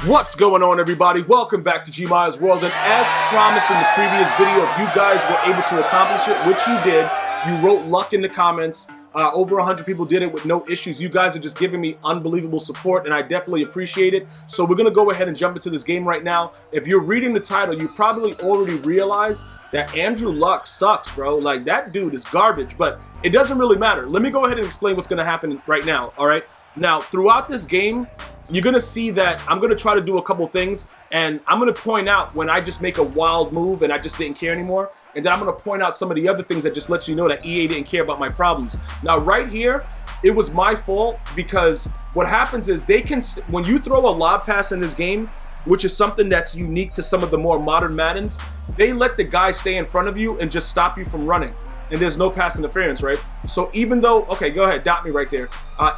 What's going on, everybody? Welcome back to GmiasWorld, and as promised in the previous video, if you guys were able to accomplish it, which you did, you wrote luck in the comments. Over 100 people did it with no issues. You guys are just giving me unbelievable support, and I definitely appreciate it. So we're going to go ahead and jump into this game right now. If you're reading the title, you probably already realized that Andrew Luck sucks, bro. Like, that dude is garbage, but it doesn't really matter. Let me go ahead and explain what's going to happen right now, all right? Now, throughout this game, you're going to see that I'm going to try to do a couple things, and I'm going to point out when I just make a wild move and I just didn't care anymore, and then I'm going to point out some of the other things that just lets you know that EA didn't care about my problems. Now, right here, it was my fault because what happens is they can, when you throw a lob pass in this game, which is something that's unique to some of the more modern Maddens, they let the guy stay in front of you and just stop you from running. And there's no pass interference, right? So even though, okay, go ahead, dot me right there.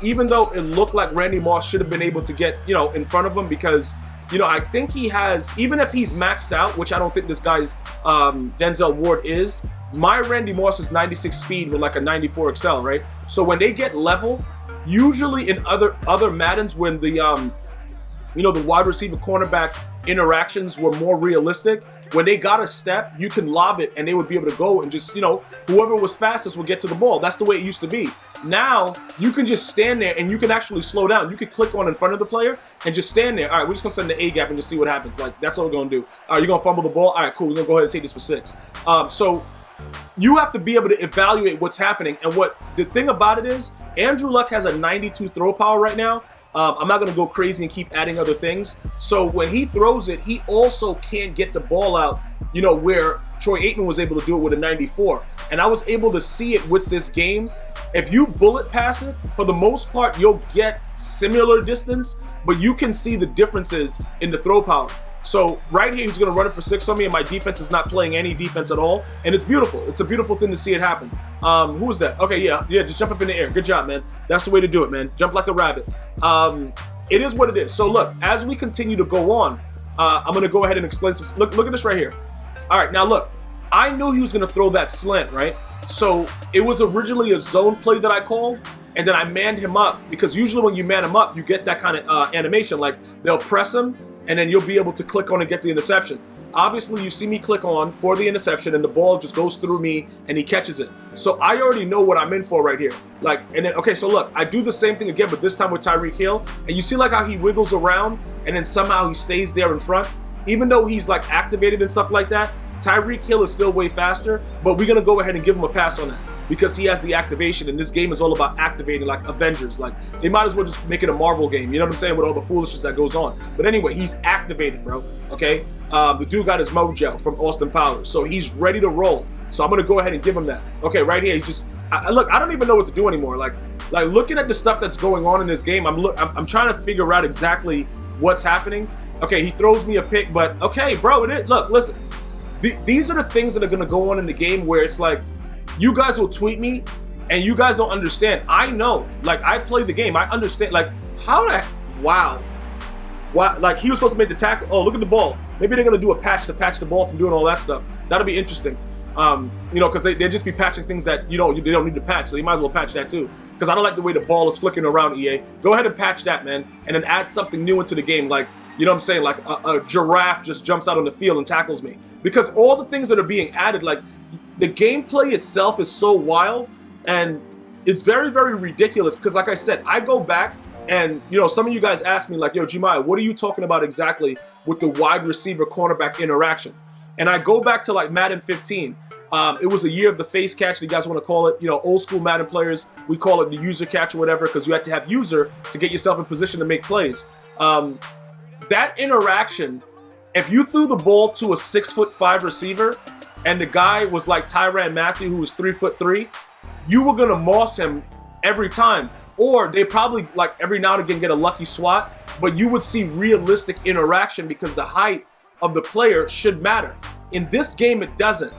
Even though it looked like Randy Moss should have been able to get, in front of him because, I think he has, even if he's maxed out, which I don't think this guy's Denzel Ward is, my Randy Moss is 96 speed with like a 94 XL, right? So when they get level, usually in other Maddens when the, the wide receiver cornerback interactions were more realistic, when they got a step, you can lob it and they would be able to go and just, whoever was fastest would get to the ball. That's the way it used to be. Now, you can just stand there and you can actually slow down. You can click on in front of the player and just stand there. All right, we're just going to send the A-gap and just see what happens. Like, that's all we're going to do. All right, you're going to fumble the ball? All right, cool. We're going to go ahead and take this for 6. So you have to be able to evaluate what's happening. And what the thing about it is, Andrew Luck has a 92 throw power right now. I'm not going to go crazy and keep adding other things. So when he throws it, he also can't get the ball out, where Troy Aikman was able to do it with a 94. And I was able to see it with this game. If you bullet pass it, for the most part, you'll get similar distance, but you can see the differences in the throw power. So right here, he's going to run it for 6 on me, and my defense is not playing any defense at all. And it's beautiful. It's a beautiful thing to see it happen. Who was that? Okay, yeah, just jump up in the air. Good job, man. That's the way to do it, man. Jump like a rabbit. It is what it is. So look, as we continue to go on, I'm going to go ahead and explain some. Look at this right here. All right, now look. I knew he was going to throw that slant, right? So it was originally a zone play that I called, and then I manned him up because usually when you man him up, you get that kind of animation. Like they'll press him, and then you'll be able to click on and get the interception. Obviously, you see me click on for the interception, and the ball just goes through me, and he catches it. So I already know what I'm in for right here. Like, and then, okay, so look, I do the same thing again, but this time with Tyreek Hill, and you see like how he wiggles around, and then somehow he stays there in front. Even though he's like activated and stuff like that, Tyreek Hill is still way faster, but we're going to go ahead and give him a pass on that because he has the activation, and this game is all about activating like Avengers. Like, they might as well just make it a Marvel game, you know what I'm saying, with all the foolishness that goes on. But anyway, he's activated, bro, okay? The dude got his mojo from Austin Powers, so he's ready to roll. So I'm going to go ahead and give him that. Okay, right here, he's just, look, I don't even know what to do anymore. Like looking at the stuff that's going on in this game, I'm trying to figure out exactly what's happening. Okay, he throws me a pick, but okay, bro, look, listen. These are the things that are going to go on in the game where it's like, you guys will tweet me and you guys don't understand. I know, like, I played the game. I understand, like, how the, wow, like, he was supposed to make the tackle. Oh, look at the ball. Maybe they're going to do a patch to patch the ball from doing all that stuff. That'll be interesting. Because they'll just be patching things that, they don't need to patch. So you might as well patch that too. Because I don't like the way the ball is flicking around, EA. Go ahead and patch that, man. And then add something new into the game. Like, you know what I'm saying? Like a giraffe just jumps out on the field and tackles me. Because all the things that are being added, like the gameplay itself is so wild and it's very, very ridiculous. Because like I said, I go back and, some of you guys ask me like, yo, Gmia, what are you talking about exactly with the wide receiver cornerback interaction? And I go back to like Madden 15. It was a year of the face catch, if you guys want to call it. Old school Madden players, we call it the user catch or whatever because you had to have user to get yourself in position to make plays. That interaction, if you threw the ball to a 6'5" receiver and the guy was like Tyrann Mathieu, who was 3'3", you were going to moss him every time. Or they probably, like, every now and again get a lucky swat, but you would see realistic interaction because the height of the player should matter. In this game, it doesn't.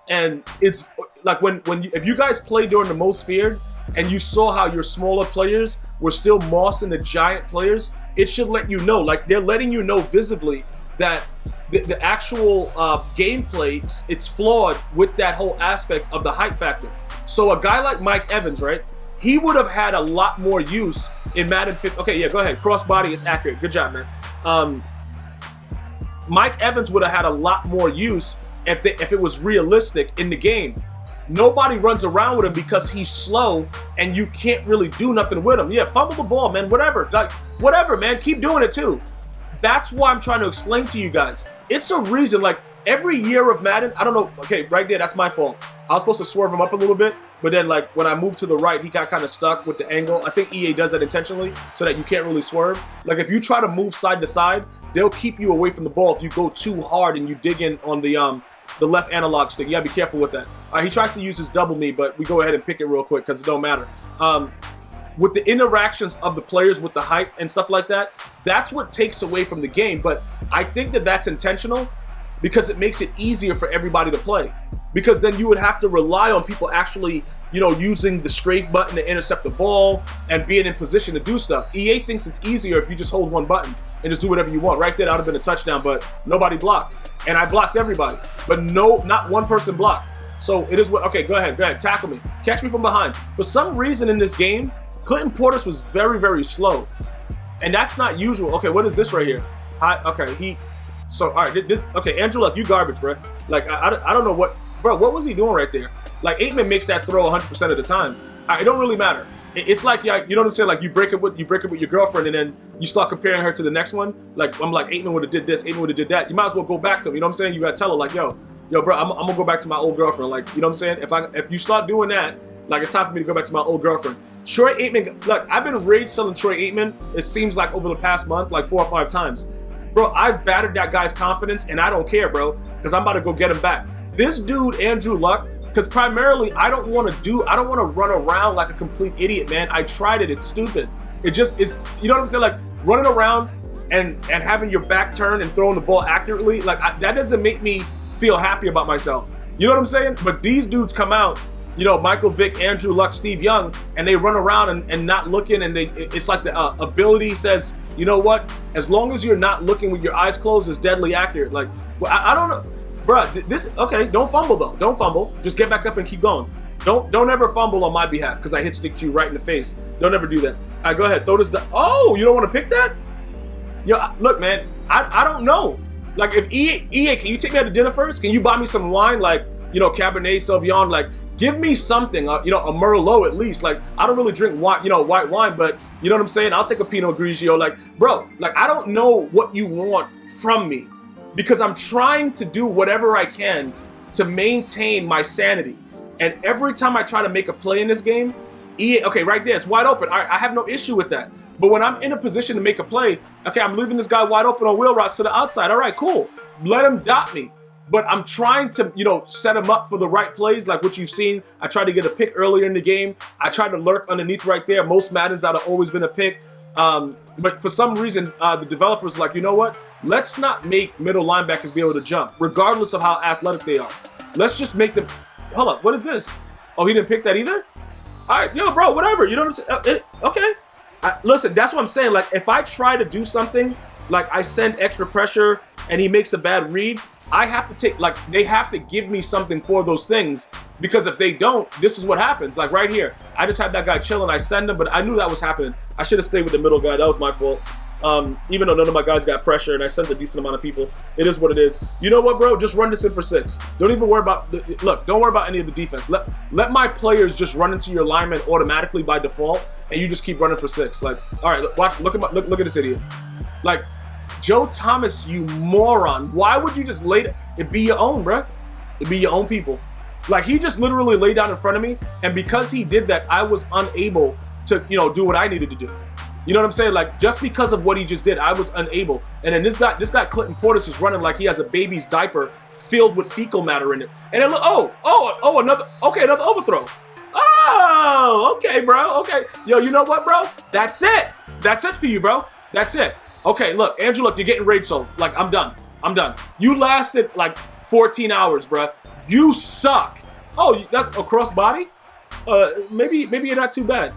And it's like if you guys play during the most feared and you saw how your smaller players were still mossing the giant players, it should let you know, like they're letting you know visibly that the actual gameplay, it's flawed with that whole aspect of the height factor. So a guy like Mike Evans, right? He would have had a lot more use in Madden 15. Okay, yeah, go ahead. Crossbody, it's accurate. Good job, man. Mike Evans would have had a lot more use if it was realistic in the game. Nobody runs around with him because he's slow and you can't really do nothing with him. Yeah, fumble the ball, man, whatever. Like, whatever, man, keep doing it too. That's why I'm trying to explain to you guys. It's a reason, like, every year of Madden, I don't know, okay, right there, that's my fault. I was supposed to swerve him up a little bit, but then, like, when I moved to the right, he got kind of stuck with the angle. I think EA does that intentionally so that you can't really swerve. Like, if you try to move side to side, they'll keep you away from the ball if you go too hard and you dig in on the left analog stick. You gotta be careful with that. He tries to use his double me, but we go ahead and pick it real quick because it don't matter. With the interactions of the players with the height and stuff like that, that's what takes away from the game. But I think that that's intentional because it makes it easier for everybody to play. Because then you would have to rely on people actually, you know, using the strafe button to intercept the ball and being in position to do stuff. EA thinks it's easier if you just hold one button and just do whatever you want. Right there, that would have been a touchdown, but nobody blocked. And I blocked everybody, but not one person blocked. So it is what, okay, go ahead, tackle me. Catch me from behind. For some reason in this game, Clinton Portis was very, very slow. And that's not usual. Okay, what is this right here? Okay, all right, okay, Andrew Luck, you garbage, bro. Like, I don't know what, bro, what was he doing right there? Like, Aitman makes that throw 100% of the time. It don't really matter. It's like, yeah, you know what I'm saying? Like, you break it with your girlfriend, and then you start comparing her to the next one. Like, I'm like, Aitman would have did this, Aitman would have did that. You might as well go back to him. You know what I'm saying? You gotta tell her, like, yo, bro, I'm gonna go back to my old girlfriend. Like, you know what I'm saying? If you start doing that, like, it's time for me to go back to my old girlfriend. Troy Aikman, look, I've been rage selling Troy Aikman, it seems like over the past month, like 4 or 5 times. Bro, I've battered that guy's confidence, and I don't care, bro, because I'm about to go get him back. This dude, Andrew Luck, because primarily I don't want to run around like a complete idiot, man. I tried it, it's stupid. It just is, you know what I'm saying? Like, running around and having your back turned and throwing the ball accurately, like, that doesn't make me feel happy about myself. You know what I'm saying? But these dudes come out, you know, Michael Vick, Andrew Luck, Steve Young, and they run around and not looking, and it's like the ability says, you know what? As long as you're not looking with your eyes closed, it's deadly accurate. Like, well, I don't know. Bruh, this, okay, don't fumble though. Don't fumble. Just get back up and keep going. Don't ever fumble on my behalf because I hit stick you right in the face. Don't ever do that. All right, go ahead. Throw this down. Oh, you don't want to pick that? Yo, look, man, I don't know. Like, if EA, can you take me out to dinner first? Can you buy me some wine? Like, you know, Cabernet Sauvignon, like, give me something, you know, a Merlot at least. Like, I don't really drink white wine, but you know what I'm saying? I'll take a Pinot Grigio. Like, bro, like, I don't know what you want from me because I'm trying to do whatever I can to maintain my sanity. And every time I try to make a play in this game, EA, okay, right there, it's wide open. I have no issue with that. But when I'm in a position to make a play, okay, I'm leaving this guy wide open on wheel routes to the outside. All right, cool. Let him dot me. But I'm trying to, you know, set him up for the right plays, like what you've seen. I tried to get a pick earlier in the game. I tried to lurk underneath right there. Most Maddens, that have always been a pick. But for some reason, the developers are like, you know what? Let's not make middle linebackers be able to jump, regardless of how athletic they are. Let's just make them. Hold up, what is this? Oh, he didn't pick that either? All right, yo, bro, whatever. You know what I'm saying? Okay. Listen, that's what I'm saying. Like, if I try to do something, like I send extra pressure and he makes a bad read, I have to take, like, they have to give me something for those things, because if they don't, this is what happens. Like right here, I just had that guy chilling, I send him, but I knew that was happening. I should have stayed with the middle guy. That was my fault. Even though none of my guys got pressure and I sent a decent amount of people, it is what it is. You know what, bro? Just run this in for 6. Don't even worry about, look, don't worry about any of the defense. Let my players just run into your lineman automatically by default, and you just keep running for 6. Like, all right, watch, look at this idiot. Like, Joe Thomas, you moron. Why would you just lay it? Be your own, bruh. It be your own people. Like, he just literally laid down in front of me, and because he did that, I was unable to, you know, do what I needed to do. You know what I'm saying? Like, just because of what he just did, I was unable. And then this guy Clinton Portis is running like he has a baby's diaper filled with fecal matter in it. And then look, another overthrow. Oh, okay, bro. Okay. Yo, you know what, bro? That's it. That's it for you, bro. That's it. Okay, look, Andrew, look, you're getting rage sold. Like, I'm done. I'm done. You lasted like 14 hours, bro. You suck. Oh, that's a crossbody? Maybe you're not too bad.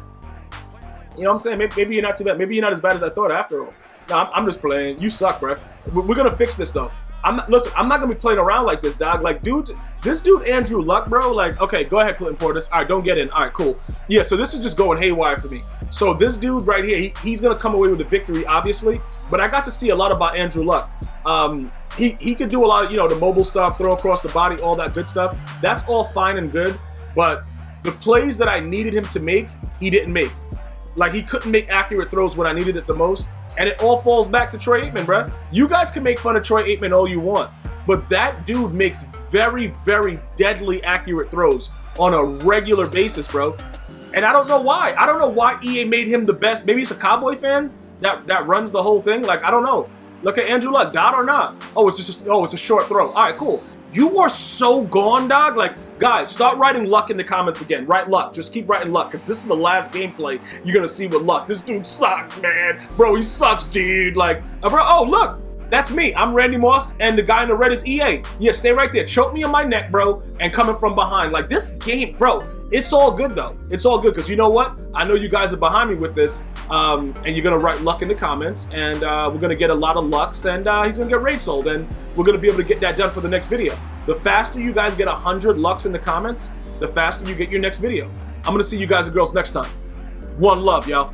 You know what I'm saying? Maybe you're not too bad. Maybe you're not as bad as I thought after all. No, I'm just playing. You suck, bro. We're going to fix this, though. Listen, I'm not going to be playing around like this, dog. Like, this dude, Andrew Luck, bro, like, okay, go ahead, Clinton Portis. All right, don't get in. All right, cool. Yeah, so this is just going haywire for me. So this dude right here, he's going to come away with a victory, obviously. But I got to see a lot about Andrew Luck. He could do a lot of, you know, the mobile stuff, throw across the body, all that good stuff. That's all fine and good, but the plays that I needed him to make, he didn't make. Like, he couldn't make accurate throws when I needed it the most, and it all falls back to Troy Aikman, bruh. You guys can make fun of Troy Aikman all you want, but that dude makes very, very deadly accurate throws on a regular basis, bro. And I don't know why. I don't know why EA made him the best. Maybe he's a Cowboy fan that runs the whole thing. Like, I don't know. Look at Andrew Luck, dot or not? Oh, it's a short throw. All right, cool. You are so gone, dog. Like, guys, start writing Luck in the comments again. Write Luck. Just keep writing Luck, because this is the last gameplay you're gonna see with Luck. This dude sucks, man. Bro, he sucks, dude. Like, bro, oh, look. That's me. I'm Randy Moss, and the guy in the red is EA. Yeah, stay right there. Choke me on my neck, bro, and coming from behind. Like, this game, bro, it's all good, though. It's all good, because you know what? I know you guys are behind me with this, and you're going to write Luck in the comments, and we're going to get a lot of Lucks, and he's going to get raid sold, and we're going to be able to get that done for the next video. The faster you guys get 100 Lucks in the comments, the faster you get your next video. I'm going to see you guys and girls next time. One love, y'all.